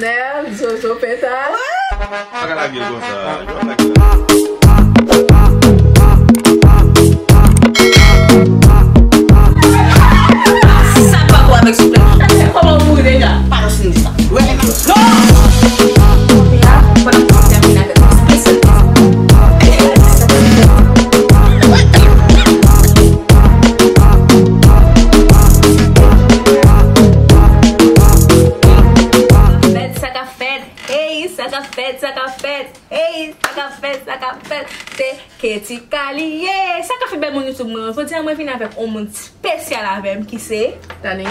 Chanel, so pétale. Paga la gueule comme ça. Ça va quoi avec ce plat? Comment vous voulez déjà? Pas de signe ça. Ouais, non! Là, voilà, on termine avec c'est Keti Kaliye. Ça fait bien mon YouTube. Faut dire moi venir avec un monde spécial avec qui c'est Tanika.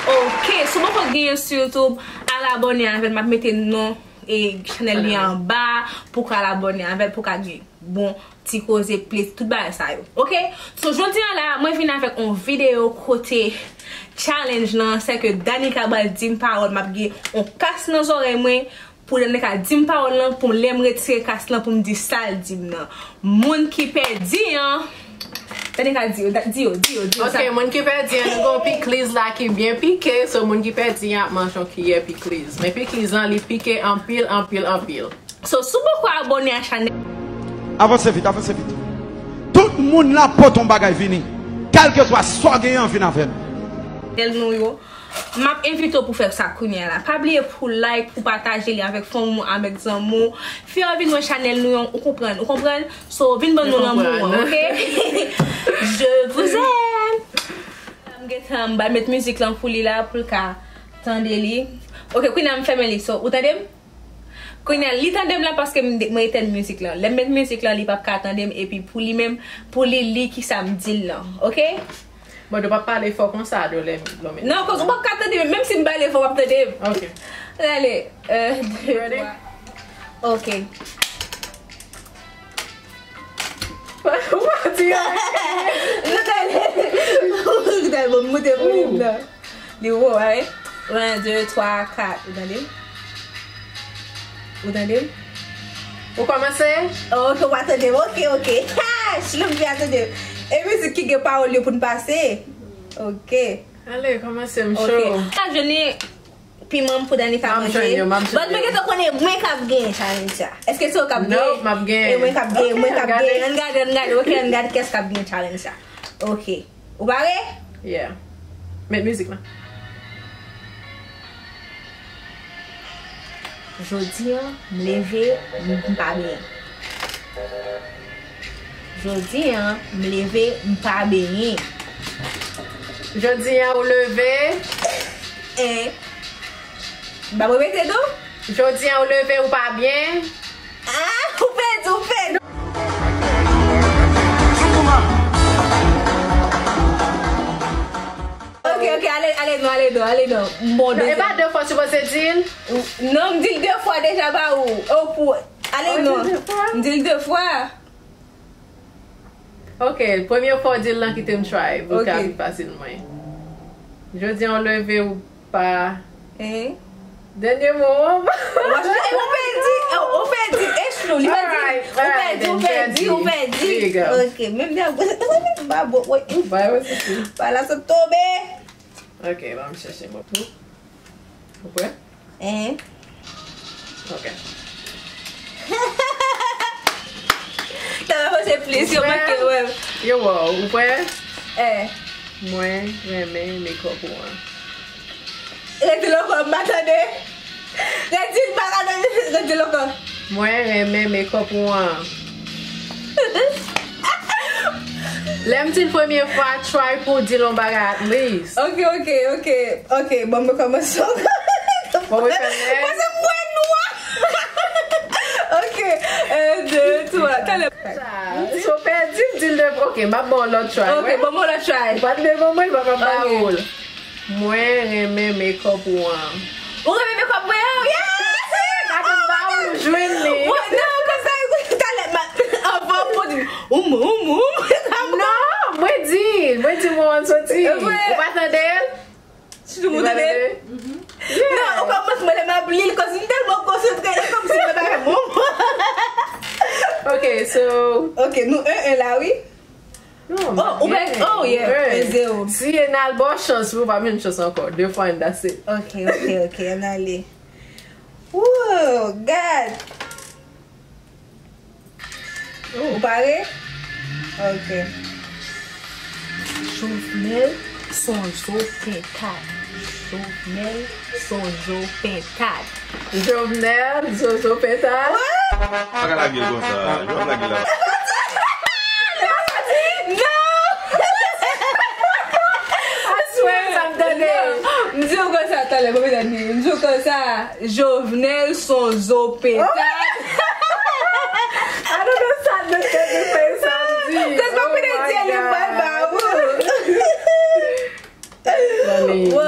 OK, si vous pouvez sur YouTube, à l'abonner avec m'a mettre nom et channel en bas pour qu'à l'abonner avec pour qu'à bon petit cause plus tout bas ça yo. OK? So aujourd'hui là, moi venir avec une vidéo côté challenge là, c'est que Danika va dire parole m'a gagné on casse nos oreilles moi pour donner ka dim parole pour l'aime retirer casse là pour me dire ça dim nan. Moun qui perdi hein. Danika di. OK, moun qui perdi on go pickles là qui bien piqué, so moun qui perdi a manchon qui est pickles. Mais pickles là li piqué en pile. So si vous pouvez abonner à la chaîne. Avancez vite. Tout le monde là pour ton bagage vini. Quel que soit soit gagnant vient avec. M'a invité pour faire ça kounya là. Pas oublier pour like, pour partager avec fond avec amour. Fi envie de channel nous on comprend. So vinn bon nous l'amour, OK? Je vous aime. Ba mettre musique là pour là pour ka tande li. OK, kounya me fermer li. So, ou tandem? Kounya li tandem là parce que moi éteindre musique là. Le mettre musique là li pas ka tandem et puis pour lui même pour li qui ça me dit là. OK? Bon, de pas parler fort comme ça de l'homme. Non, parce que moi même si je parle fort, je vais OK. Allez, Ready? OK. What? Les hauts, ouais. 1, 2, 3, 4. Vous entendez? Vous commencez? OK, vous attendez. OK. Je l'ai bien attendu. Et puis, c'est qui a parlé pour nous passer? OK. Allez, commencez, me show. OK. Je n'ai piment pour Danika manger. Bon, mais qu'est-ce qu'on est moins cap gain challenge? Est-ce que c'est au cap gain? Non, m'a gain. Moins cap gain. Regarde. OK, regarde qu'est-ce cap gain challenge ça. OK. Vous parlez? Yeah. Mettre musique là. Jodi me lever pas bien. Jodi me lever pas bien. Jodi ou lever. Bah vous mettez d'eau? Jodi ou lever ou pas bien. Ah, vous faites. OK, allez non. Bon, Et pas deux fois tu vas se dire? Non, me dis 2 fois déjà pas où. Oh pour allez non. Me dis 2 fois. OK, première fois dire là qui t'aime try, vous OK. capez facilement. Jodi ou lever ou pas. Dernier mot. On fait dit échelon, on fait dit. OK, même bien bah bon, ouais. Voilà, ça tombe. OK, on va me chercher mon tout. Vous prêt? OK. Ça va faire plaisir parce que ouais. Yo, vous prêt? Moi, j'aime mes copains. Rete loco, m'attendez. Rete loco. Moi, j'aime mes copains. L'aime la première fois, try pour dire l'on bagarre, at least. OK. Bon, me commençons. Bon, we C'est moi noir. OK. 1, 2, 3. So perdu, dis le OK, ma bon l'autre try. OK, bon, la try. Pas de moment, il va pas parole. Moi, j'aime mes copains. Vous avez mes copains? Yes! Jouer les. Non, comme ça, avant pour dire Non, moi dis moi sorti. Vous pas d'elle? Si vous m'entendez? Non, on commence à m'appeler parce que je suis tellement concentrée comme si je m'avais bon. OK, so. OK, nous un là, oui. Non, yeah, 0. Si il y a une bonne chance, vous pas une chance encore. 2 fois, and that's it. OK, on allait. Oh, God. Ou pare? Ok. Jovenel Sonjo Pentad. Jovenel Sonjo Pentad. Jovenel Sonjo Pentad. Paga la gueule comme ça. Je vais la gueule là. Mdiyo kon sa tale, mdiyo kon sa Jovenel Sonjo Pentad. I don't know sa de te de pe samedi. Kos kon pide diye li mwen ba Funny. ou.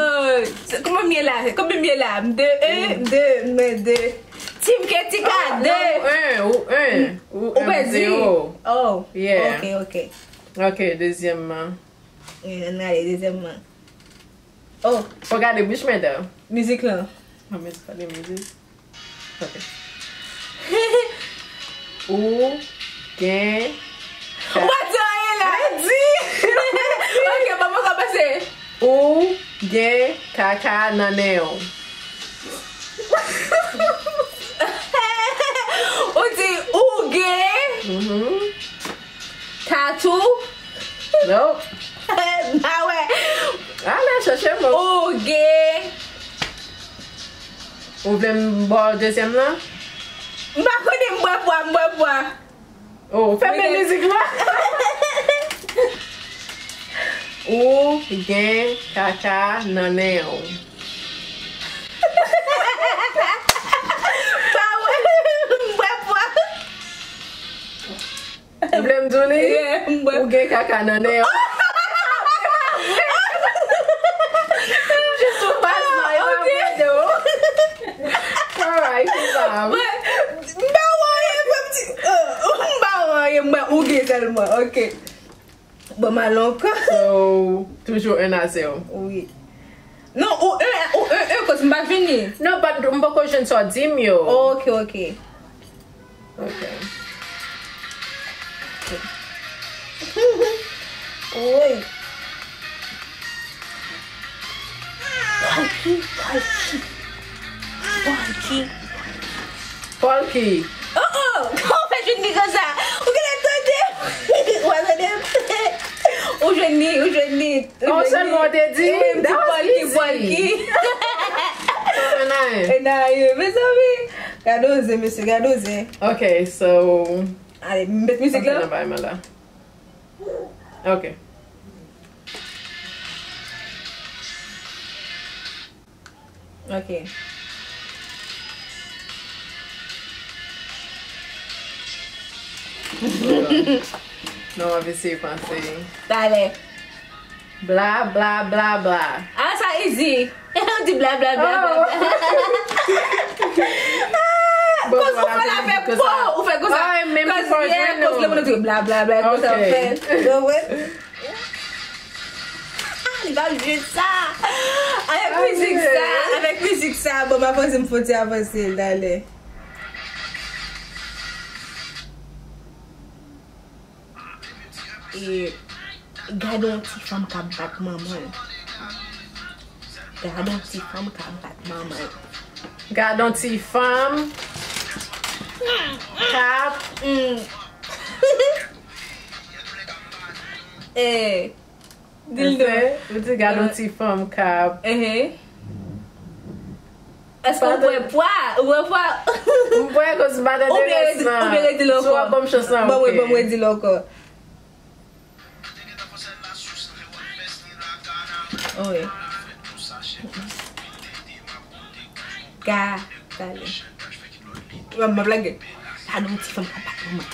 Kome miye la? Mde Tim Ketika, de. Ou Ou pe di? Oh, Yeah. ok. Ok, deuxièmement. Nan ale, dezemman. Oh, Regardez, bouche mè de. müzik lan. Ah, mais c'est pas des musiques. Ok. Ou, gen, What's on la? Di! Ok, ba mwen ka pase. ou, gen, kaka, naneon. Ou di ouge, tatou. Nope. Na we. Allez, cherchez moi. Ouge. Ou vle m'boire deuxième là? Mba kone mbwa. Oh, fais mes musiques là. Ou, gen, kaka, naneon. Ba we, mbwa. Ou vle m'douler? Yeah, mbwa. Ou gen, kaka, naneon. Just to pass my own video. Alright, keep on. Mba ouge selman, ok. Bon malon ka. So, toujours 1-0. Oui. Non, ou un kos mba vini. No, but mboko jen so dim yo. Ok. Okay. Oui. Polki. Ou fe jweni kon sa. Ou gen atende. Ou atende. Ou jweni. On se mwote di. That was Polki. easy. So, nice. E na yo, me sabi. Gadoze, mese, gadoze. Okay, so... Ale, mbet müzik Okay, la. na bay ma la. Okay. Ok. Non, on va essayer de penser. Dale. Bla, bla, bla, bla. Ah, sa easy. On di bla bla bla bla. Bon, Kos ou voilà, fe la fe que po. ça. Ou fe kon sa. Ah, même Kos for yeah, journal. kos le moun di bla bla bla. Kon sa Ok. fe. Do we? Li va jwe sa. Avèk müzik sa. Bon, ma fòs m'foti avanse. Dale. E... Gadon ti fam ka bat maman. Gardon ti femme. Cap. Dildo. Ou di gardon ti femme cap. Est-ce qu'on peut poa? Mwen ko si bada de resman. Ou bien redi loko. So a bom chosan. Bon, oui, bon, redi loko. Oui. Dale. Ma blague. Gadon ti fam ka bat maman.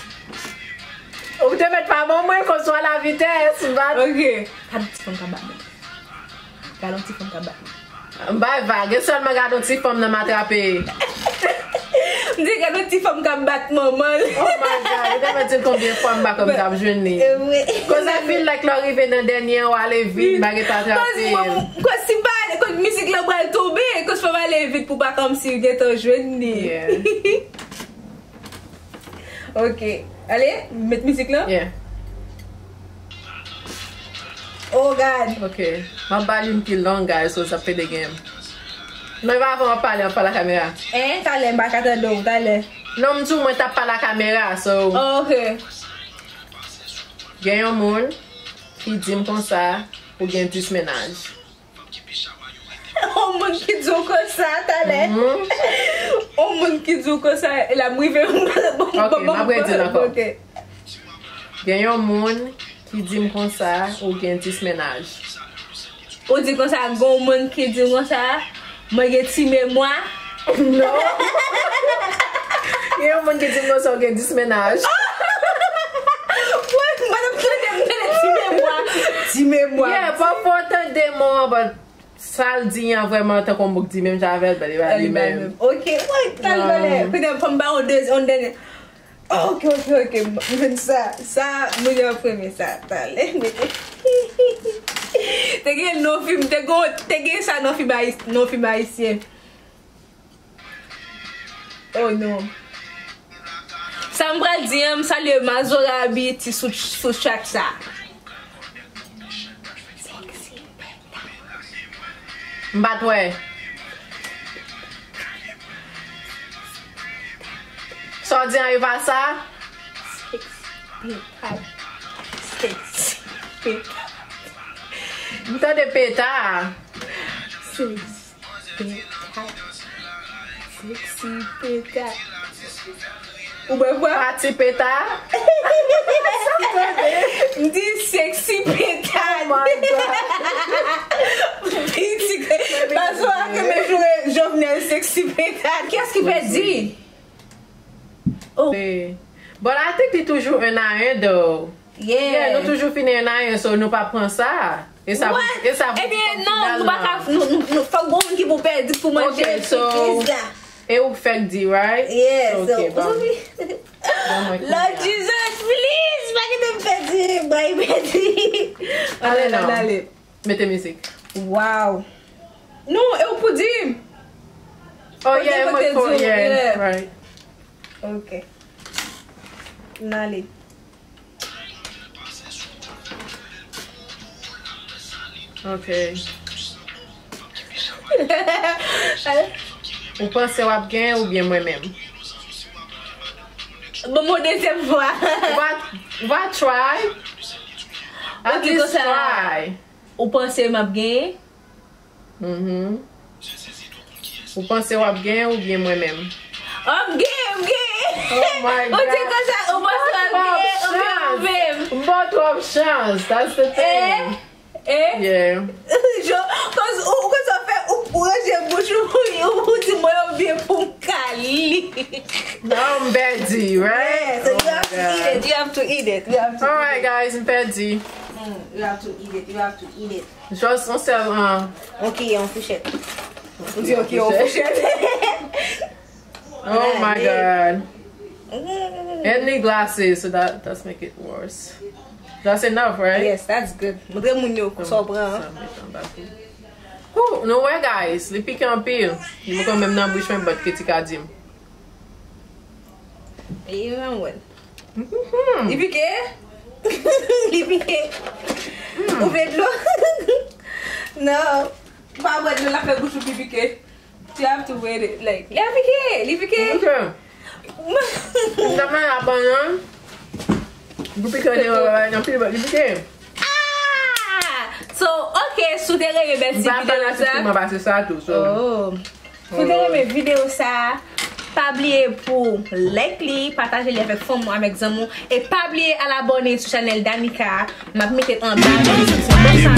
Ou te met pa bon mwen kon so a la vites. Ok. Gadon ti fam ka bat maman. Gadon ti fam ka bat maman. Mbay vage, solman gardon ti femme nan matrape. Mdi gadon ti fam ka bat maman. Oh my God, you never think combien femme ba kom tap jwenni. Oui. Cause I feel like lor rive nan denye ou ale vit bagay patrape. Kos si ba, kos misik la bral tobe, kos fam ale vit pou pa kom si gen ton jwenni. Yeah. Ok. Ale, met misik la? Yeah. Oh God. Ok. Ma bali mpi long guys, so sa play the game. Non va avant parler pa la caméra. Talè mba kata do, talè. Non m'dou mwen tap pa la caméra, so Ok. gen yon moun ki dim kon sa pou gen dismenaj. O moun ki djou kon sa, talè. O moun ki djou kon sa, la mwive Ok, mabwe di lanko. Ok. Gen yon moun ki dim kon sa ou gen dismenaj. Ou di kon sa, gon moun ki di kon sa, mwen gen ti mèmwa. Non. Gen yon moun ki dim kon sa ou gen dismenaj. Wè, mwen ap kwen dem gen ti mèmwa. Ti mèmwa. Yeah, pa potan de moun, but sal di yan vweman te kon mouk di mèm javel, bali wali mèm. Ok, wè, kalmane. Kwen dem pamba on dene. Ok, mwen sa mwen yon preme sa, talè. Te gen non film, te gen sa non film haisyen. Oh non. Sa mbral diyem, sa le mazora bi ti sou chak sa. Mbat wè. So diyan yon va sa? Mwen de peta. Sexy peta. Ou ben wè? Pati peta? Mdi sexy peta. Oh my God. Baso a ke me jure Jovenel sexy peta. Kès ki pe di? Oh. But I think di toujou un an un though. Yeah, nou toujou fini un an un, so nou pa pran sa. Ebyen non, nou baka nou fak goun ki pou pe di pou manje. Ok, so e ou fek di, right? Yeah, okay, so Lord Jesus, please, baki te pe di, bay pe di. Ale nan, mette misik. Wow. Non, e ou pou di. Oh yeah, mwen pou, yeah, right. Ok. Nale. Ok. Ou panse wap gen ou bien mwen men? Bon mwen dezem fwa. Va try. At least sa- try. Ou panse map gen? Ou panse wap gen ou bien mwen men? Am gen. Oh my God. Ou di kon sa, ou panse map gen, ou bien ou ben. Mbot wap chans, that's the thing. Yeah. Kos ou kon sa fe, ou reje bouchou, ou di mwen ou bien pou mkali. Now I'm ready, right? So you have to eat it. You have to eat it. Alright guys, I'm ready. You have to eat it. You have to eat it. Just on sel Ok, on fouchette. Ok, on fouchette. Oh my God. And need glasses, so that's make it worse. That's enough, right? Yes, that's good. Mwen moun yo sobran. Oh, no way guys, li pike an pil. Mwen kon mèm nan bouch mwen bat ke ti ka dim. E yon wèl. Li pike? Li pike? Ou ved lo? No. Pa wèd nou la fe bouchou pi pike. You have to wait it. Like, li pike? Okay. Daman abanyan. Bou pike an yon pil bat li pike. So, ok, sou te reme bel si video sa. Mwen base sa tou, so. Sou te reme video sa, pa bliye pou like li, pataje li avek fom avek zamou, e pa bliye al abone sou chanel Danika, map mette an ba.